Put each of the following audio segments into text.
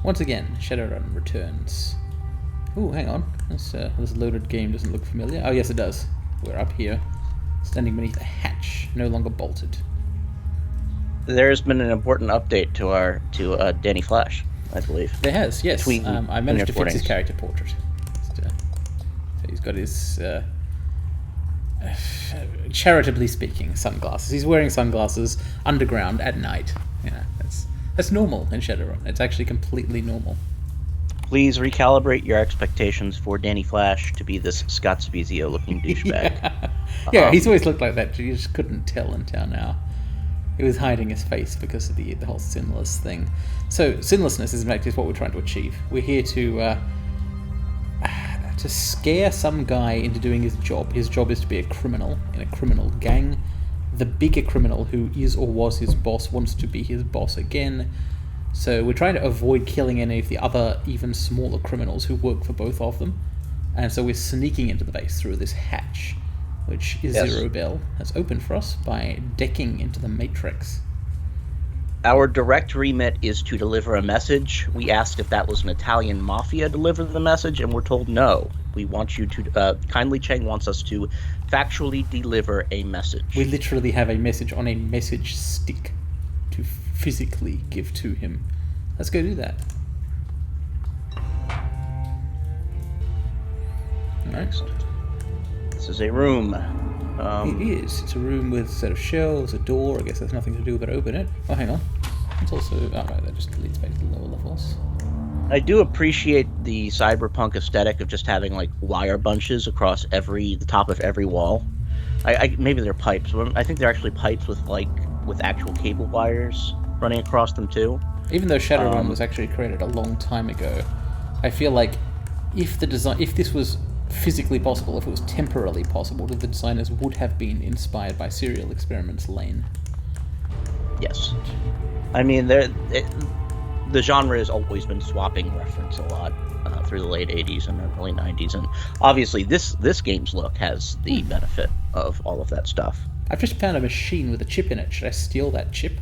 Once again, Shadowrun returns. Ooh, hang on. This loaded game doesn't look familiar. Oh, yes, it does. We're up here, standing beneath a hatch, no longer bolted. There's been an important update to Danny Flash, I believe. There has, yes. I managed to fix his character portrait. So he's got his, charitably speaking, sunglasses. He's wearing sunglasses underground at night. You know, that's normal in Shadowrun. It's actually completely normal. Please recalibrate your expectations for Danny Flash to be this Scott Spezio-looking douchebag. Yeah, he's always looked like that. You just couldn't tell until now. He was hiding his face because of the whole sinless thing. So sinlessness is in fact what we're trying to achieve. We're here to scare some guy into doing his job. His job is to be a criminal in a criminal gang. The bigger criminal who is or was his boss wants to be his boss again. So we're trying to avoid killing any of the other, even smaller criminals who work for both of them. And so we're sneaking into the base through this hatch, which is Zero Bell has opened for us by decking into the Matrix. Our direct remit is to deliver a message. We asked if that was an Italian mafia deliver the message, and we're told no. We want you to... Kindly Chang wants us to factually deliver a message. We literally have a message on a message stick to physically give to him. Let's go do that. Alright. This is a room. It is. It's a room with a set of shelves, a door. I guess there's nothing to do but open it. Oh, hang on. It's also... Oh, right, that just leads back to the lower levels. I do appreciate the cyberpunk aesthetic of just having, like, wire bunches across the top of every wall. Maybe they're pipes. I think they're actually pipes with actual cable wires running across them too. Even though Shadowrun was actually created a long time ago, I feel like if this was physically possible, if it was temporarily possible, the designers would have been inspired by Serial Experiments Lane. Yes. I mean, the genre has always been swapping reference a lot through the late 80s and early 90s, and obviously this game's look has the benefit of all of that stuff. I've just found a machine with a chip in it. Should I steal that chip?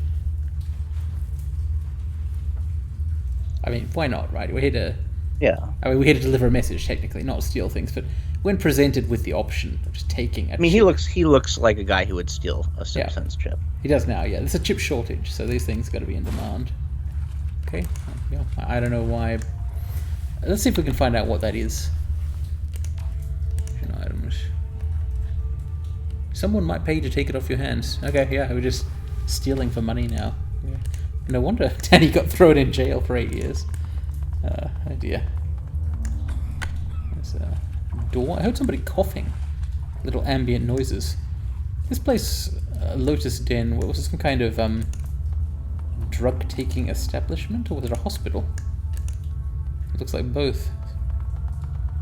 I mean, why not, right? We're here to... Yeah. I mean, we're here to deliver a message, technically, not steal things, but when presented with the option of just taking a chip... he looks like a guy who would steal a 6-cents chip. He does now, yeah. There's a chip shortage, so these things got to be in demand. Okay, yeah. I don't know why... Let's see if we can find out what that is. Items. Someone might pay to take it off your hands. Okay, yeah, we're just stealing for money now. Yeah. No wonder Danny got thrown in jail for 8 years. Oh dear. There's a door. I heard somebody coughing. Little ambient noises. This place, Lotus Den, what was it, some kind of drug-taking establishment, or was it a hospital? It looks like both.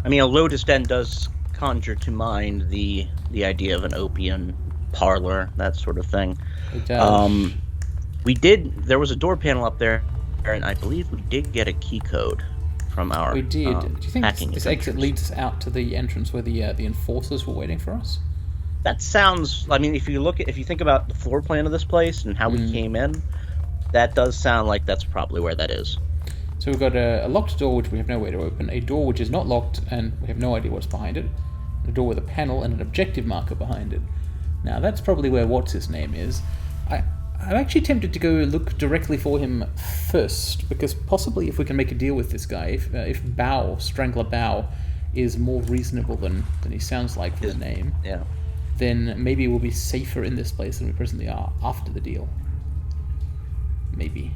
I mean, a Lotus Den does conjure to mind the idea of an opium parlor, that sort of thing. It does. There was a door panel up there, and I believe we did get a key code from our We did. Do you think this exit adventures. leads us out to the entrance where the enforcers were waiting for us? That sounds... I mean, if you think about the floor plan of this place and how we came in, that does sound like that's probably where that is. So we've got a locked door which we have no way to open, a door which is not locked and we have no idea what's behind it, a door with a panel and an objective marker behind it. Now that's probably where what's-his-name is. I'm actually tempted to go look directly for him first, because possibly if we can make a deal with this guy, if Strangler Bao, is more reasonable than he sounds like for the name, then maybe we'll be safer in this place than we presently are after the deal. Maybe.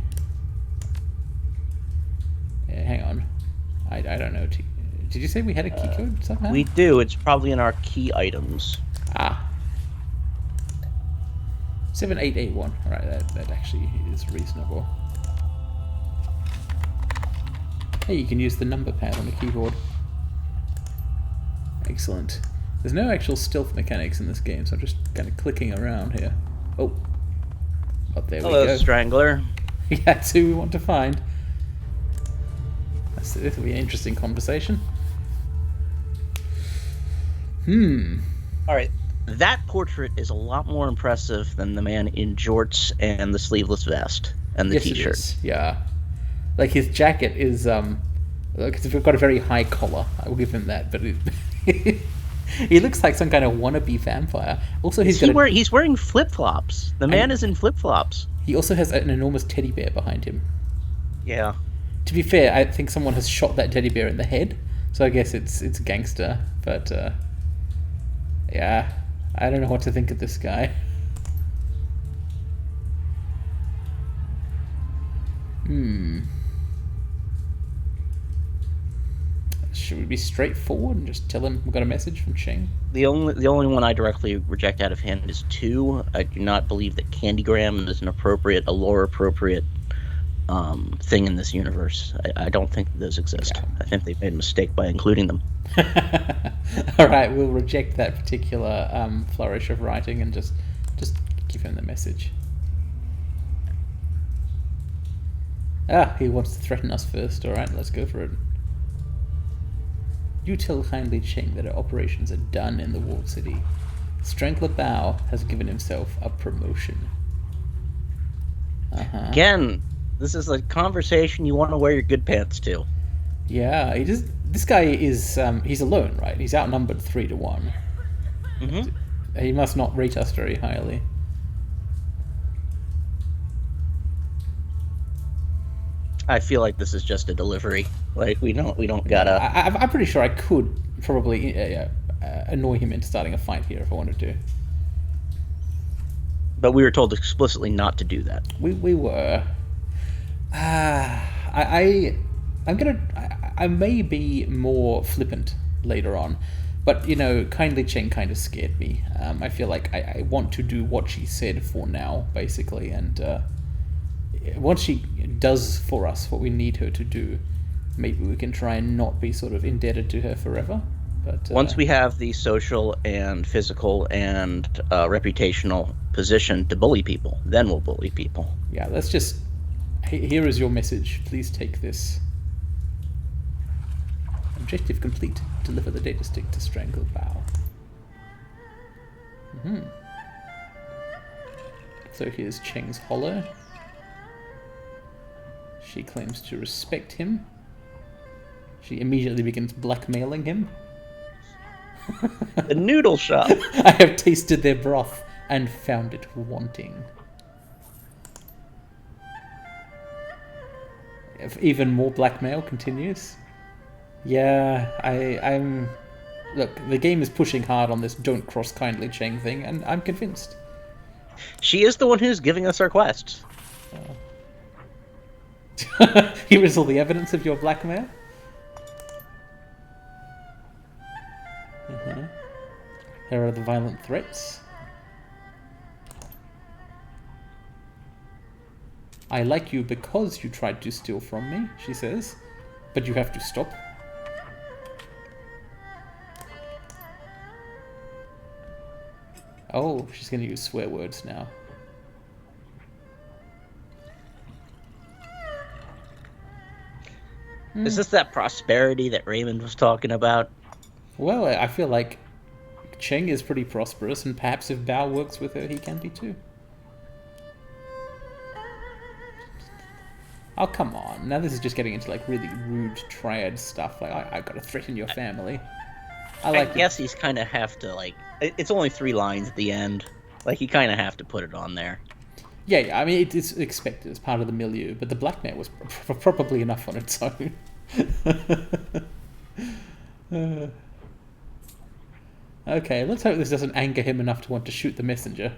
Hang on. I don't know. Did you say we had a key code somehow? We do. It's probably in our key items. 7881. Alright, that actually is reasonable. Hey, you can use the number pad on the keyboard. Excellent. There's no actual stealth mechanics in this game, so I'm just kind of clicking around here. Oh, there we go. Hello, Strangler. Yeah, that's who we want to find. This will be an interesting conversation. Alright, that portrait is a lot more impressive than the man in jorts and the sleeveless vest and the t-shirt. Yeah. Like his jacket is look, it's got a very high collar. I will give him that, but he looks like some kind of wannabe vampire. Also, he's wearing flip flops. The man is in flip flops. He also has an enormous teddy bear behind him. Yeah. To be fair, I think someone has shot that teddy bear in the head, so I guess it's gangster. But yeah, I don't know what to think of this guy. Should we be straightforward and just tell him we got a message from Cheng? The only one I directly reject out of hand is 2. I do not believe that Candygram is a lore appropriate thing in this universe. I don't think those exist. Yeah. I think they've made a mistake by including them. All right, we'll reject that particular flourish of writing and just give him the message. He wants to threaten us first. All right, let's go for it. You tell kindly Cheng that our operations are done in the walled city. Strangler Bao has given himself a promotion. Again, this is a conversation you want to wear your good pants to. Yeah, this guy is he's alone, right? He's outnumbered 3-1. Mm-hmm. He must not rate us very highly. I feel like this is just a delivery. Like we don't gotta. I'm pretty sure I could probably annoy him into starting a fight here if I wanted to. But we were told explicitly not to do that. We were. I may be more flippant later on, but kindly Cheng kind of scared me. I feel like I want to do what she said for now, basically, and once she does for us what we need her to do, maybe we can try and not be sort of indebted to her forever. But once we have the social and physical and reputational position to bully people, then we'll bully people. Yeah, let's just. Here is your message. Please take this. Objective complete. Deliver the data stick to Strangle Bao. So here's Cheng's hollow. She claims to respect him. She immediately begins blackmailing him. The noodle shop. I have tasted their broth and found it wanting. If even more blackmail continues. Yeah, I'm... Look, the game is pushing hard on this don't cross kindly Cheng thing, and I'm convinced. She is the one who's giving us our quests. Here is all the evidence of your blackmail. Here are the violent threats. I like you because you tried to steal from me, she says, but you have to stop. Oh, she's going to use swear words now. Is this that prosperity that Raymond was talking about? Well, I feel like Cheng is pretty prosperous, and perhaps if Bao works with her, he can be too. Oh, come on. Now this is just getting into, like, really rude triad stuff. Like, I've got to threaten your family. I guess he's kind of have to, like... It's only 3 lines at the end. Like, you kind of have to put it on there. Yeah, I mean, it's expected as part of the milieu, but the blackmail was probably enough on its own. Okay, let's hope this doesn't anger him enough to want to shoot the messenger.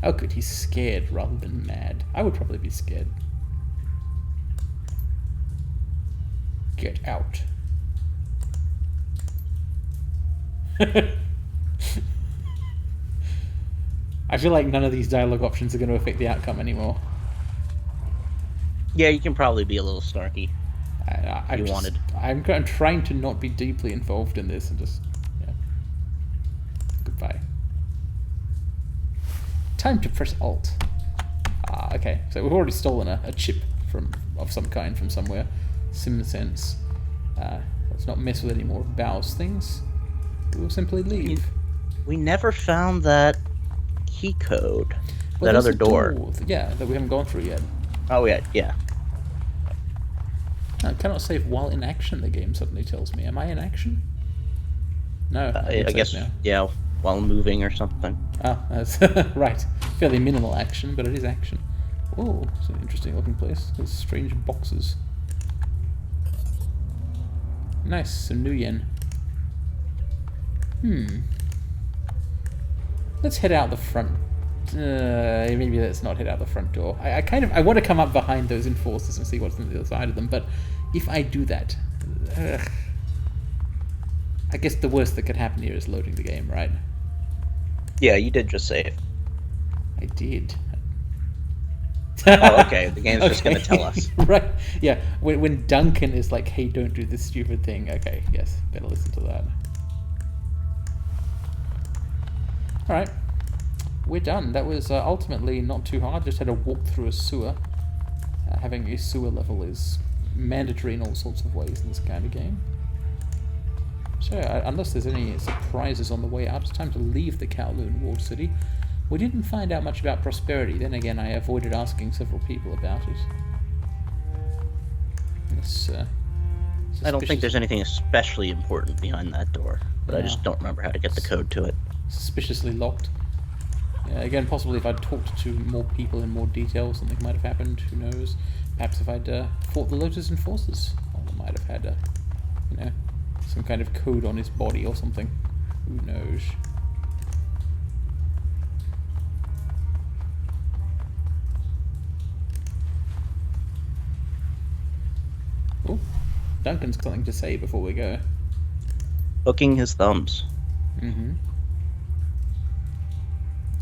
Oh good, he's scared rather than mad. I would probably be scared. Get out. I feel like none of these dialogue options are going to affect the outcome anymore. Yeah, you can probably be a little snarky. I'm trying to not be deeply involved in this and just... Yeah. Goodbye. Time to press Alt. Okay, so we've already stolen a chip of some kind from somewhere. SimSense. Let's not mess with any more of Bao's things. We'll simply leave. We never found that key code. Well, that there's other a door. yeah, that we haven't gone through yet. Oh yeah, yeah. I cannot save while in action, the game suddenly tells me. Am I in action? No, I would I save guess now. yeah, while moving or something. Ah, that's right. Fairly minimal action, but it is action. Oh, it's an interesting looking place. There's strange boxes. Nice, some new yen. Let's head out the front. Maybe let's not head out the front door. I want to come up behind those enforcers and see what's on the other side of them, but if I do that, I guess the worst that could happen here is loading the game, right? Yeah, you did just save. I did. Oh, okay. The game's just going to tell us. Right. Yeah. When Duncan is like, hey, don't do this stupid thing. Okay, yes. Better listen to that. Alright. We're done. That was ultimately not too hard. Just had to walk through a sewer. Having a sewer level is mandatory in all sorts of ways in this kind of game. So, unless there's any surprises on the way out, it's time to leave the Kowloon walled city. We didn't find out much about Prosperity. Then again, I avoided asking several people about it. It's, I don't think there's anything especially important behind that door, but I just don't remember how to get the code to it. Suspiciously locked. Yeah, again, possibly if I'd talked to more people in more detail, something might have happened. Who knows? Perhaps if I'd fought the Lotus Enforcers, I might have had some kind of code on his body or something. Who knows? Oh, Duncan's got something to say before we go. Hooking his thumbs. Mm-hmm.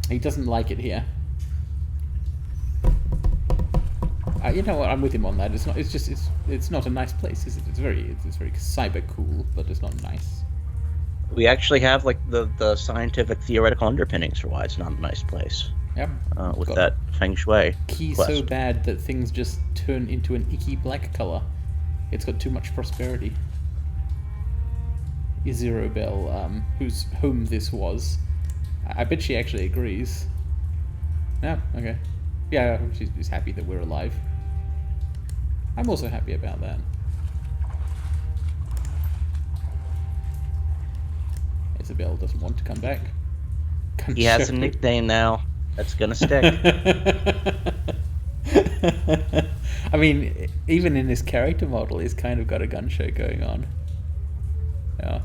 He doesn't like it here. You know what? I'm with him on that. It's not. It's just. It's not a nice place, is it? It's very cyber cool, but it's not nice. We actually have like the scientific theoretical underpinnings for why it's not a nice place. Yep. With that feng shui. Key quest. so bad that things just turn into an icky black color. It's got too much prosperity. Izirobel, whose home this was, I bet she actually agrees. No, okay. Yeah, she's happy that we're alive. I'm also happy about that. Isabel doesn't want to come back. He has a nickname now. That's gonna stick. I mean, even in his character model, he's kind of got a gun show going on. Yeah.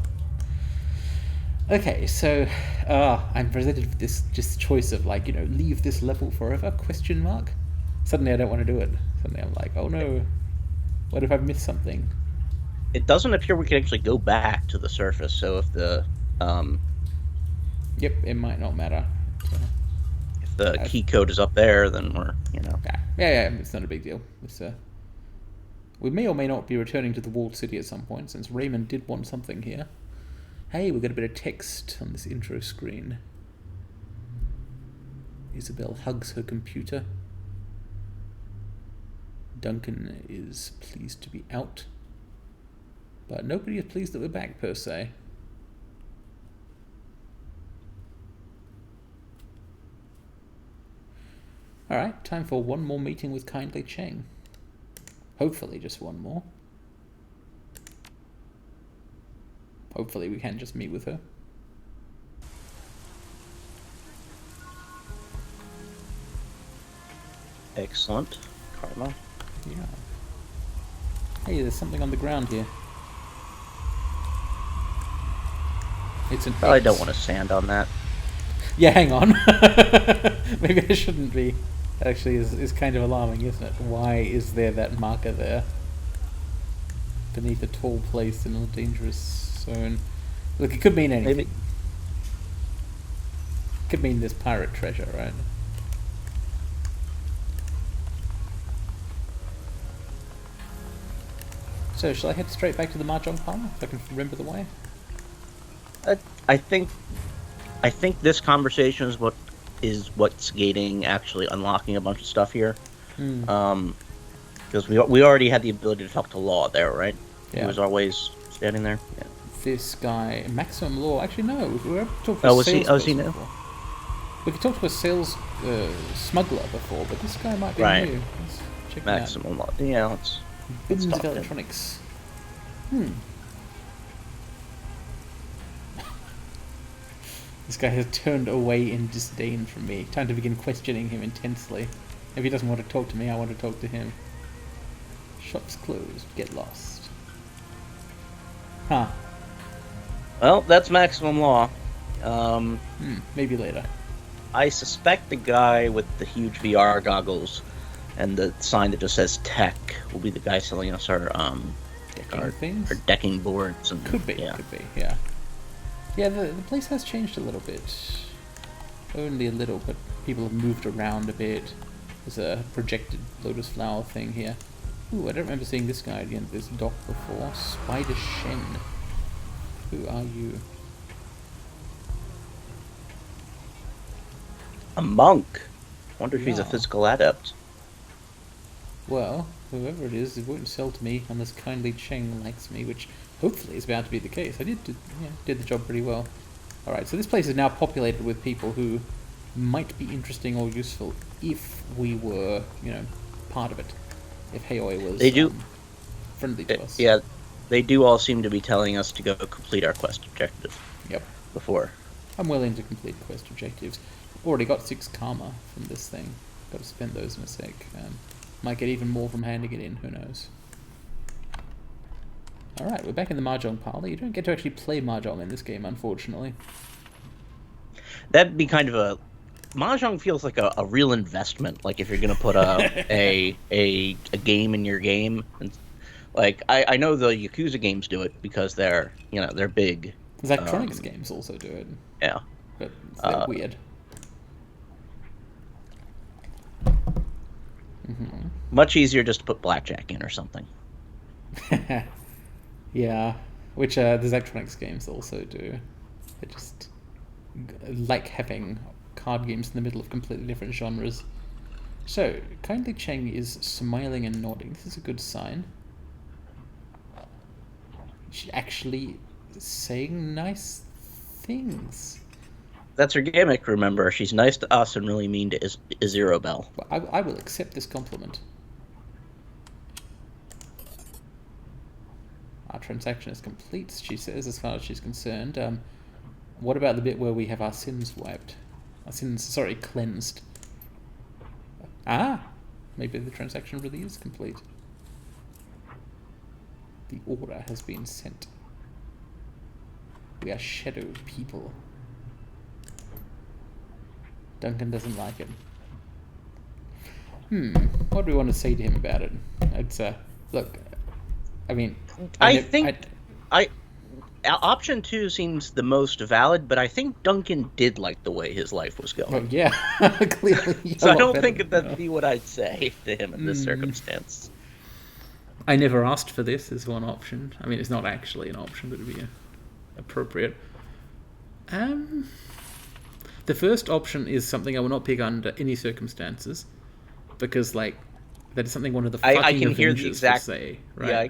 Okay, so I'm presented with this just choice of like, leave this level forever? Question mark. Suddenly I don't want to do it. Suddenly I'm like, oh no, what if I've missed something? It doesn't appear we can actually go back to the surface. So if the Yep, it might not matter. So, if the key code is up there, then we're Yeah, it's not a big deal. We may or may not be returning to the walled city at some point, since Raymond did want something here. Hey, we've got a bit of text on this intro screen. Isabel hugs her computer. Duncan is pleased to be out. But nobody is pleased that we're back, per se. Alright, time for one more meeting with Kindly Cheng. Hopefully just one more. Hopefully we can just meet with her. Excellent. Karma. Yeah. Hey, there's something on the ground here. It's an Probably X. don't want to sand on that. Yeah, hang on. Maybe I shouldn't be. That actually is kind of alarming, isn't it? Why is there that marker there? Beneath a tall place in a dangerous zone. Look, it could mean anything. Maybe. It could mean this pirate treasure, right? So, shall I head straight back to the Mahjong Parlor, if I can remember the way? I think this conversation is what's gating actually unlocking a bunch of stuff here. Because we already had the ability to talk to Law there, right? Yeah. He was always standing there. Yeah. This guy, Maximum Law. Actually, no. We were talking to Oh, was he? Oh, is he now? before. We could talk to a sales smuggler before, but this guy might be Right. new. Let's check him Maximum. Yeah, let's out. Bins talk of to him. electronics. This guy has turned away in disdain from me. Time to begin questioning him intensely. If he doesn't want to talk to me, I want to talk to him. Shop's closed. Get lost. Huh. Well, that's maximum law. Maybe later. I suspect the guy with the huge VR goggles and the sign that just says tech will be the guy selling us our Things? our decking boards. And, Could be, yeah. yeah. Yeah, the place has changed a little bit. Only a little, but people have moved around a bit. There's a projected lotus flower thing here. Ooh, I don't remember seeing this guy again, this dock before. Spider Shen. Who are you? A monk. Wonder if he's a Yeah. physical adept. Well, whoever it is, it won't sell to me unless kindly Cheng likes me, which hopefully is about to be the case. I did the job pretty well. Alright, so this place is now populated with people who might be interesting or useful if we were, part of it. If Heoi was They do- friendly to us. Yeah, they do all seem to be telling us to go complete our quest objective Yep. before. I'm willing to complete quest objectives. Already got 6 karma from this thing. Got to spend those in a sec. Might get even more from handing it in, who knows. Alright, we're back in the Mahjong parlor. You don't get to actually play Mahjong in this game, unfortunately. That'd be kind of a... Mahjong feels like a real investment. Like if you're going to put a game in your game. And, like, I know the Yakuza games do it because they're big. Zachtronics games also do it, Yeah. but they're weird. Much easier just to put blackjack in or something. Yeah, which the Zachtronics games also do. They just like having card games in the middle of completely different genres. So, Kindly Cheng is smiling and nodding. This is a good sign. She's actually saying nice things. That's her gimmick, remember. She's nice to us and really mean to Izirobel. Well, I will accept this compliment. Our transaction is complete, she says, as far as she's concerned. What about the bit where we have our sins wiped? Cleansed. Ah! Maybe the transaction really is complete. The order has been sent. We are shadow people. Duncan doesn't like it. What do we want to say to him about it? It's, look, I mean... Option 2 seems the most valid, but I think Duncan did like the way his life was going. Well, yeah, clearly. So I don't think that'd be what I'd say to him in this circumstance. I never asked for this as one option. I mean, it's not actually an option, but it'd be appropriate. The first option is something I will not pick under any circumstances, because, like, that is something one of the fucking I can hear the Avengers exact would say, right? Yeah,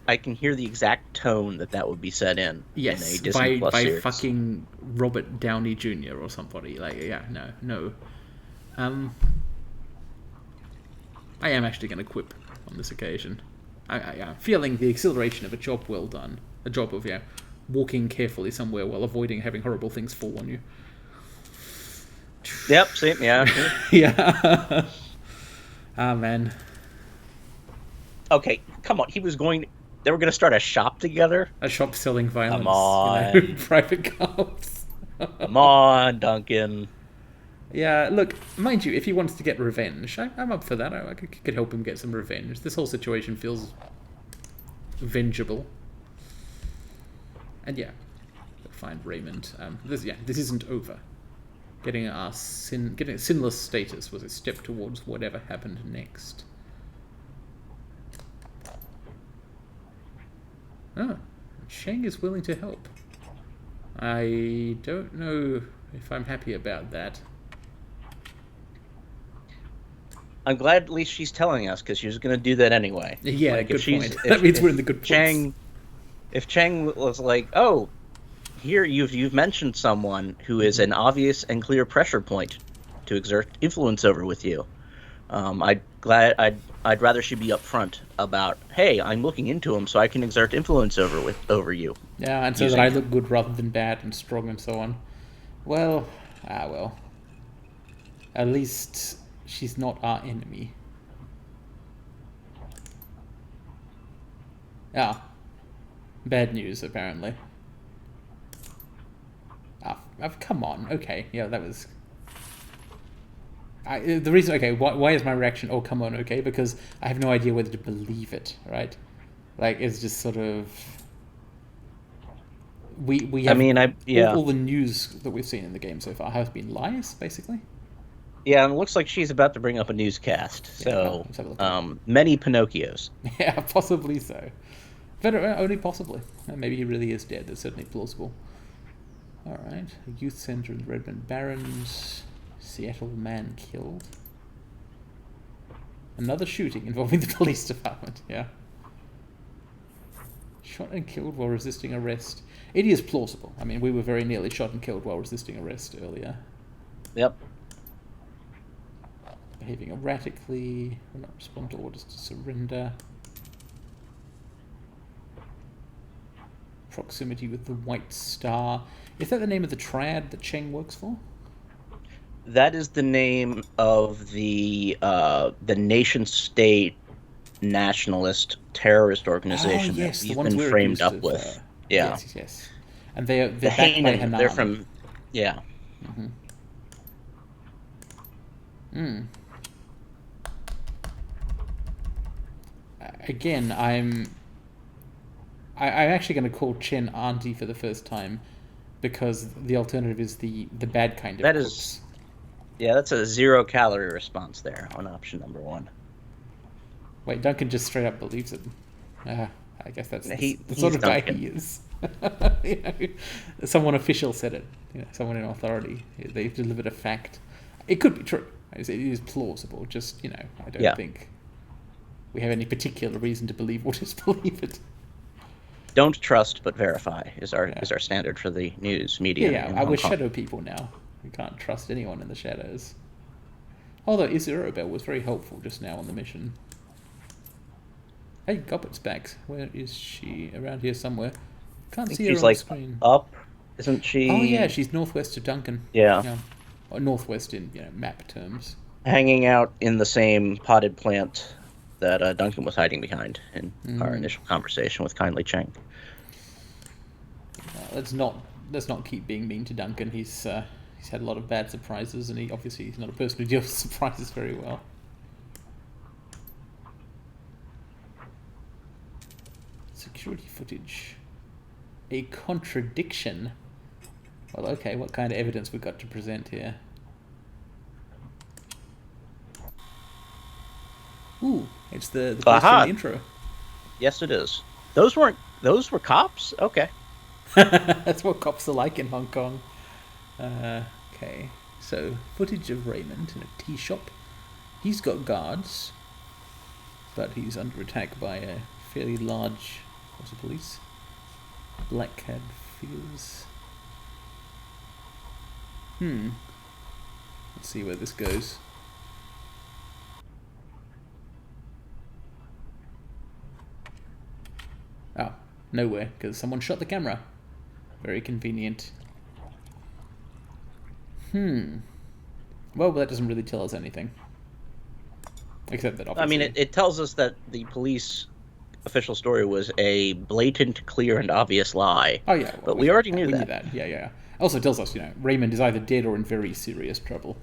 I can hear the exact tone that would be said in. Yes, in a Disney Plus by series. fucking Robert Downey Jr. or somebody. Like, yeah, no. I am actually going to quip on this occasion. I am feeling the exhilaration of a job well done. A job of, walking carefully somewhere while avoiding having horrible things fall on you. Yep, same, yeah. Yeah. Ah, man. Okay, come on. They were going to start a shop together? A shop selling violence. Come on. Private cops. Come on, Duncan. Yeah, look, mind you, if he wants to get revenge, I'm up for that. I could help him get some revenge. This whole situation feels vengeable. And find Raymond. This isn't over. Getting a sinless status was a step towards whatever happened next. Oh, Shang is willing to help. I don't know if I'm happy about that. I'm glad at least she's telling us, because she was going to do that anyway. Yeah, good point. That means we're in the good place. If Chang was like, oh, here you've mentioned someone who is an obvious and clear pressure point to exert influence over with you. I'd rather she be upfront about, hey, I'm looking into him so I can exert influence over you. Yeah, and so that I look good rather than bad and strong and so on. Well, well. At least she's not our enemy. Ah. Bad news, apparently. Come on. Okay, yeah, that was... the reason... Okay, why is my reaction, oh, come on, okay? Because I have no idea whether to believe it, right? Like, it's just sort of... We have... all the news that we've seen in the game so far has been lies, basically. Yeah, and it looks like she's about to bring up a newscast. So, many Pinocchios. Yeah, possibly so. But only possibly. Maybe he really is dead. That's certainly plausible. Alright. Youth Center in the Redmond Barrens. Seattle man killed. Another shooting involving the police department. Yeah. Shot and killed while resisting arrest. It is plausible. I mean, we were very nearly shot and killed while resisting arrest earlier. Yep. Behaving erratically. Will not respond to orders to surrender. Proximity with the White Star. Is that the name of the triad that Cheng works for? That is the name of the nation-state nationalist terrorist organization that we've been framed up with. Yeah. Yes. And they're backed by Hanan. They're from... Yeah. Again, I'm actually going to call Chen Auntie for the first time, because the alternative is the bad kind of corpse. Yeah, that's a 0-calorie response there on option number 1. Wait, Duncan just straight up believes it. I guess that's the sort of Duncan. guy he is. You know, someone official said it. You know, someone in authority. They've delivered a fact. It could be true. It is plausible. Just, I don't think we have any particular reason to believe what is believed. Don't trust but verify is our standard for the news media. Yeah, we're shadow people now. We can't trust anyone in the shadows. Although Isirobel was very helpful just now on the mission. Hey, Goblet's back. Where is she? Around here somewhere. Can't see her on the screen. Up, isn't she? Oh yeah, she's northwest of Duncan. Yeah. Or northwest in map terms. Hanging out in the same potted plant that Duncan was hiding behind in our initial conversation with Kindly Cheng. Let's not keep being mean to Duncan. He's had a lot of bad surprises, and he's not a person who deals with surprises very well. Security footage. A contradiction. Well, okay, what kind of evidence we got to present here? Ooh, it's the place from the intro. Yes, it is. Those were cops? Okay. That's what cops are like in Hong Kong. Okay, so footage of Raymond in a tea shop. He's got guards, but he's under attack by a fairly large force of police. Black cab figures. Let's see where this goes. Oh, nowhere, because someone shot the camera. Very convenient. Well, that doesn't really tell us anything. Except that obviously... I mean, it tells us that the police official story was a blatant, clear, and obvious lie. Oh, yeah. Well, but we already knew that. Knew that. Yeah. Also tells us, Raymond is either dead or in very serious trouble.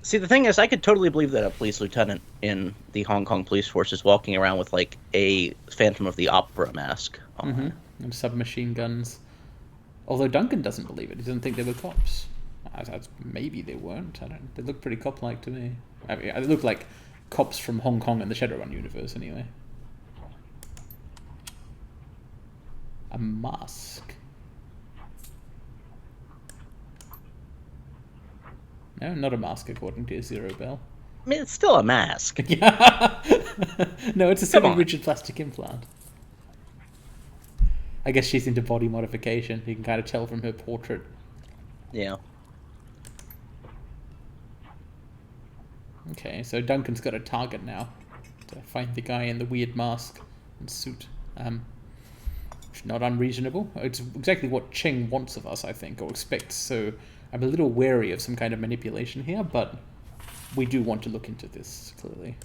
See, the thing is, I could totally believe that a police lieutenant in the Hong Kong police force is walking around with, like, a Phantom of the Opera mask on. And submachine guns. Although Duncan doesn't believe it. He doesn't think they were cops. Maybe they weren't. They look pretty cop-like to me. I mean, they look like cops from Hong Kong and the Shadowrun universe, anyway. A mask. No, not a mask, according to Isirobel. I mean, it's still a mask. Yeah. No, it's a semi-rigid plastic implant. I guess she's into body modification. You can kind of tell from her portrait. Yeah. Okay, so Duncan's got a target now to find the guy in the weird mask and suit. Which is not unreasonable. It's exactly what Cheng wants of us, I think, or expects. So I'm a little wary of some kind of manipulation here, but we do want to look into this, clearly.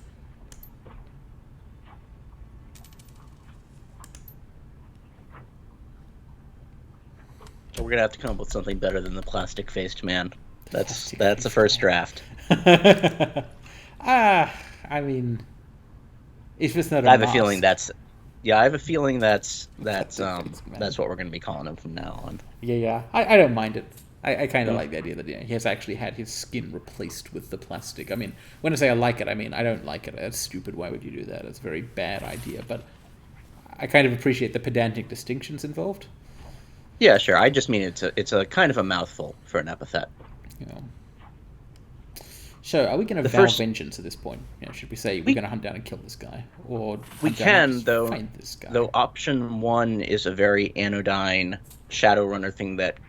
So we're gonna have to come up with something better than the plastic-faced man. That's the first draft. I mean, it's just not. I have a feeling that's. Yeah, I have a feeling that's what we're gonna be calling him from now on. Yeah. I don't mind it. I kind of like the idea that he has actually had his skin replaced with the plastic. I mean, when I say I like it, I mean I don't like it. That's stupid. Why would you do that? It's a very bad idea. But I kind of appreciate the pedantic distinctions involved. Yeah, sure. I just mean it's a kind of a mouthful for an epithet. You know. So, are we going to vow vengeance at this point? You know, should we say we're going to hunt down and kill this guy, or we can though? Find this guy? Though option 1 is a very anodyne Shadowrunner thing that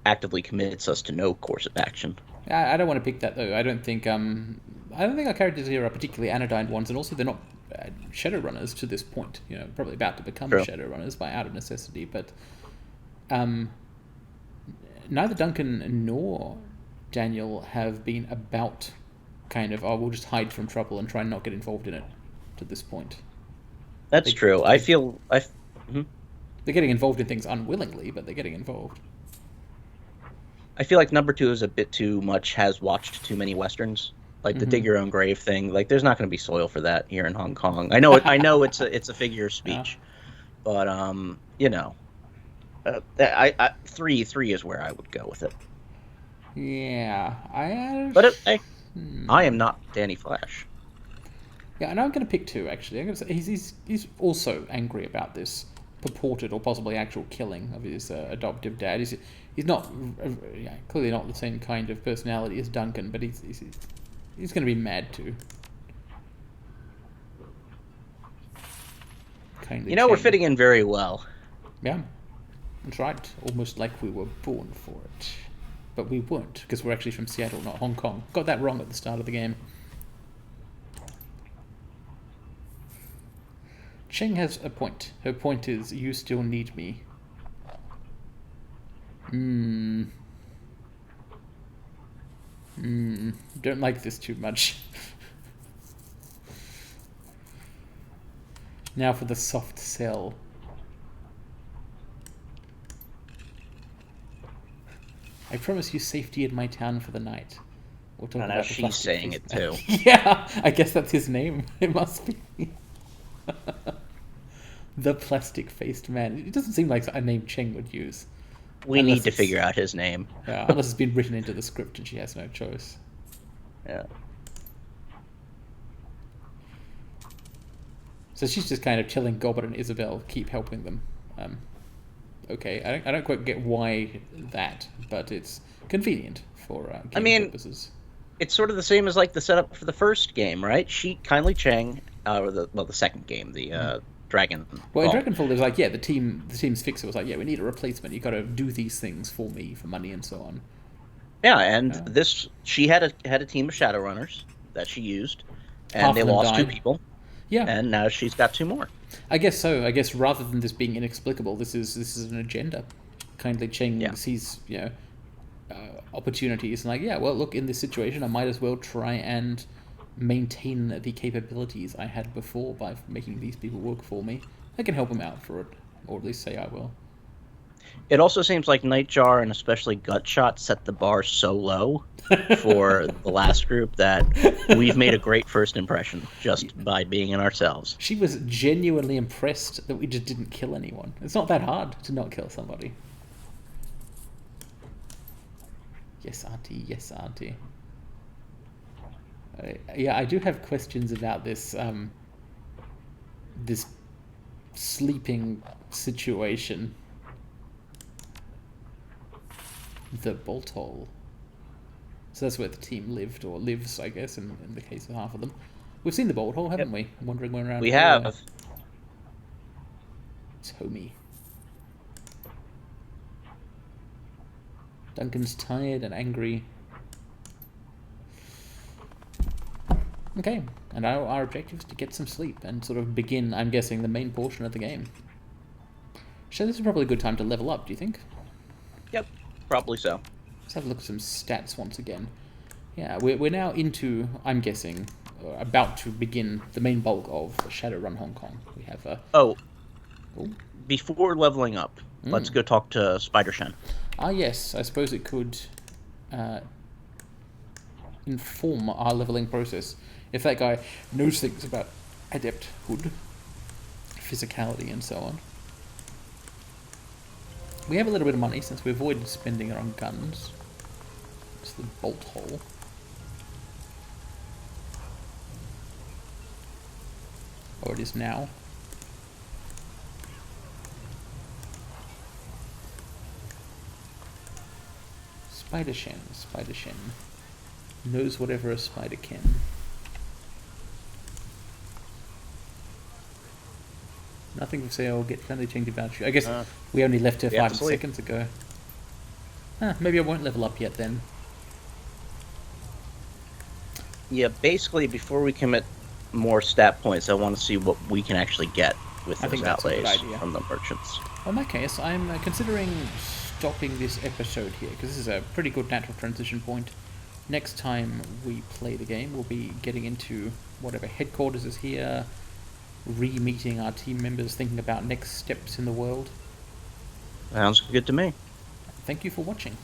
actively commits us to no course of action. I don't want to pick that though. I don't think our characters here are particularly anodyne ones, and also they're not Shadowrunners to this point. You know, probably about to become Shadowrunners by out of necessity, but. Neither Duncan nor Daniel have been about kind of, we'll just hide from trouble and try and not get involved in it to this point. That's true. I feel... They're getting involved in things unwillingly, but they're getting involved. I feel like number 2 is a bit too much, has watched too many Westerns. Like the dig your own grave thing. Like, there's not going to be soil for that here in Hong Kong. I know it's a figure of speech. But, you know... three is where I would go with it. Yeah, I am not Danny Flash. Yeah, and I'm going to pick 2 actually. I'm going to say he's also angry about this purported or possibly actual killing of his adoptive dad. He's not clearly not the same kind of personality as Duncan, but he's going to be mad too. Kindly we're fitting in very well. Yeah. That's right, almost like we were born for it. But we weren't, because we're actually from Seattle, not Hong Kong. Got that wrong at the start of the game. Cheng has a point. Her point is, you still need me. Don't like this too much. Now for the soft sell. I promise you safety in my town for the night. We'll talk about she's saying it too. Yeah, I guess that's his name. It must be. The plastic-faced man. It doesn't seem like a name Cheng would use. We need to figure out his name. Yeah, unless it's been written into the script and she has no choice. Yeah. So she's just kind of telling Gobbert and Isabel, keep helping them. Okay, I don't quite get why that, but it's convenient for game purposes. It's sort of the same as like the setup for the first game, right? She kindly Cheng, or the second game, the Dragon. Well, in Dragonfall, there's like the team's fixer was like, we need a replacement. You got to do these things for me for money and so on. Yeah, and she had a team of Shadowrunners that she used, and they lost 2 people. Yeah, and now she's got 2 more. I guess so. I guess rather than this being inexplicable, this is an agenda. Kindly Cheng sees opportunities and like, well, look, in this situation, I might as well try and maintain the capabilities I had before by making these people work for me. I can help them out for it, or at least say I will. It also seems like Nightjar and especially Gutshot set the bar so low for the last group that we've made a great first impression just by being in ourselves. She was genuinely impressed that we just didn't kill anyone. It's not that hard to not kill somebody. Yes, auntie. Yes, auntie. I do have questions about this this sleeping situation. The bolt hole. So that's where the team lived, or lives, I guess, in the case of half of them. We've seen the bolt hole, haven't we? Wandering around. We have. It's homey. Duncan's tired and angry. Okay, and our objective is to get some sleep and sort of begin, I'm guessing, the main portion of the game. So this is probably a good time to level up, do you think? Yep, probably so. Let's have a look at some stats once again. Yeah, we're now into, I'm guessing, about to begin the main bulk of Shadowrun Hong Kong. We have Oh, before leveling up, Mm. let's go talk to Spider Shen. Ah, yes, I suppose it could inform our leveling process. If that guy knows things about adepthood, physicality, and so on. We have a little bit of money since we avoided spending it on guns. It's the bolt hole. Or it is now. Spider Shen. Spider Shen knows whatever a spider can. Nothing for sale. Get friendly change about you. I guess we only left her 5 seconds ago. Maybe I won't level up yet then. Yeah, basically, before we commit more stat points, I want to see what we can actually get with those outlays from the merchants. Well, in that case, I'm considering stopping this episode here, because this is a pretty good natural transition point. Next time we play the game, we'll be getting into whatever headquarters is here, re-meeting our team members, thinking about next steps in the world. Sounds good to me. Thank you for watching.